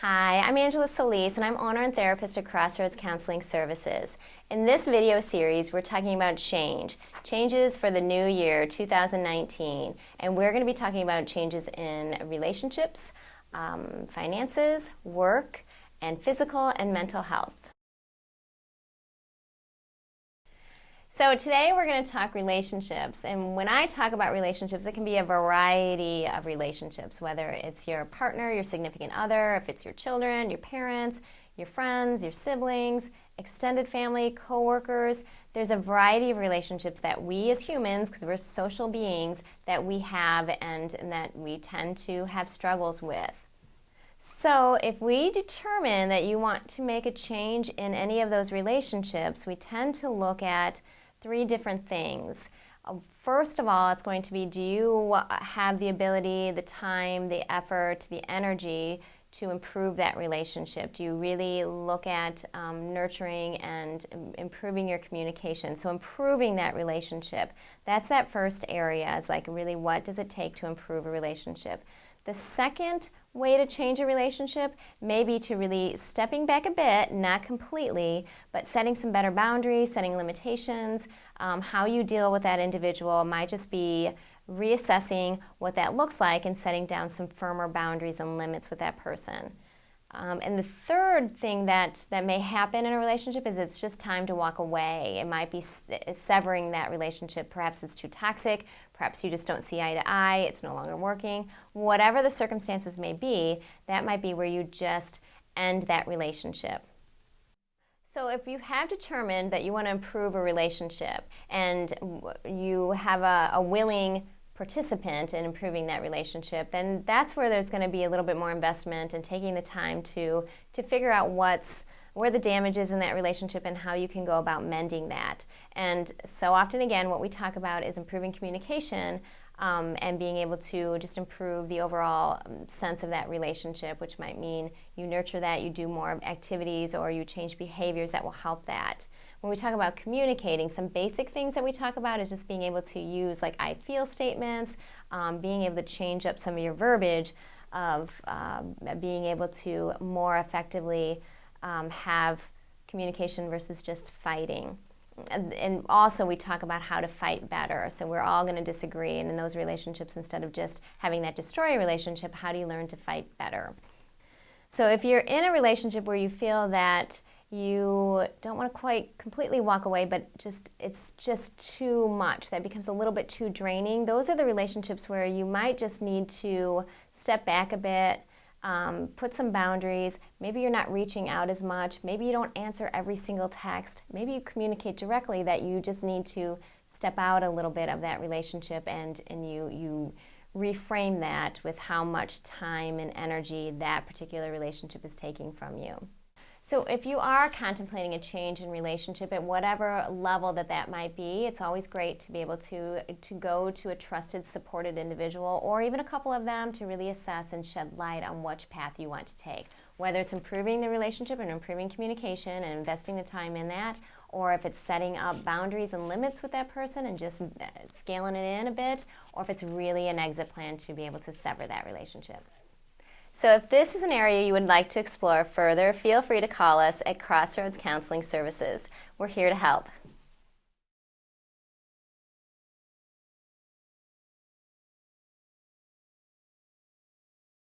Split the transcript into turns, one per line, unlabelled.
Hi, I'm Angela Solis, and I'm owner and therapist at Crossroads Counseling Services. In this video series, we're talking about changes for the new year, 2019, and we're going to be talking about changes in relationships, finances, work, and physical and mental health. So today we're going to talk relationships, and when I talk about relationships, it can be a variety of relationships, whether it's your partner, your significant other, if it's your children, your parents, your friends, your siblings, extended family, coworkers. There's a variety of relationships that we as humans, because we're social beings, that we have and that we tend to have struggles with. So if we determine that you want to make a change in any of those relationships, we tend to look at three different things. First of all, it's going to be, do you have the ability, the time, the effort, the energy to improve that relationship? Do you really look at nurturing and improving your communication? So improving that relationship, that's that first area, is like really what does it take to improve a relationship? The second way to change a relationship may be to really stepping back a bit, not completely, but setting some better boundaries, setting limitations. How you deal with that individual might just be reassessing what that looks like and setting down some firmer boundaries and limits with that person. And the third thing that may happen in a relationship is it's just time to walk away. It might be severing that relationship. Perhaps it's too toxic. Perhaps you just don't see eye to eye. It's no longer working. Whatever the circumstances may be, that might be where you just end that relationship. So if you have determined that you want to improve a relationship and you have a willing participant in improving that relationship, then that's where there's going to be a little bit more investment and taking the time to figure out where the damage is in that relationship and how you can go about mending that. And so often, again, what we talk about is improving communication and being able to just improve the overall sense of that relationship, which might mean you nurture that, you do more activities, or you change behaviors that will help that. When we talk about communicating, some basic things that we talk about is just being able to use like I feel statements, being able to change up some of your verbiage of being able to more effectively have communication versus just fighting. And also we talk about how to fight better. So we're all going to disagree, and in those relationships, instead of just having that destroy a relationship, how do you learn to fight better? So if you're in a relationship where you feel that you don't want to quite completely walk away, but it's just too much, that becomes a little bit too draining, those are the relationships where you might just need to step back a bit, put some boundaries. Maybe you're not reaching out as much. Maybe you don't answer every single text. Maybe you communicate directly that you just need to step out a little bit of that relationship, and you reframe that with how much time and energy that particular relationship is taking from you. So if you are contemplating a change in relationship at whatever level that might be, it's always great to be able to go to a trusted, supported individual, or even a couple of them, to really assess and shed light on which path you want to take. Whether it's improving the relationship and improving communication and investing the time in that, or if it's setting up boundaries and limits with that person and just scaling it in a bit, or if it's really an exit plan to be able to sever that relationship. So if this is an area you would like to explore further, feel free to call us at Crossroads Counseling Services. We're here to help.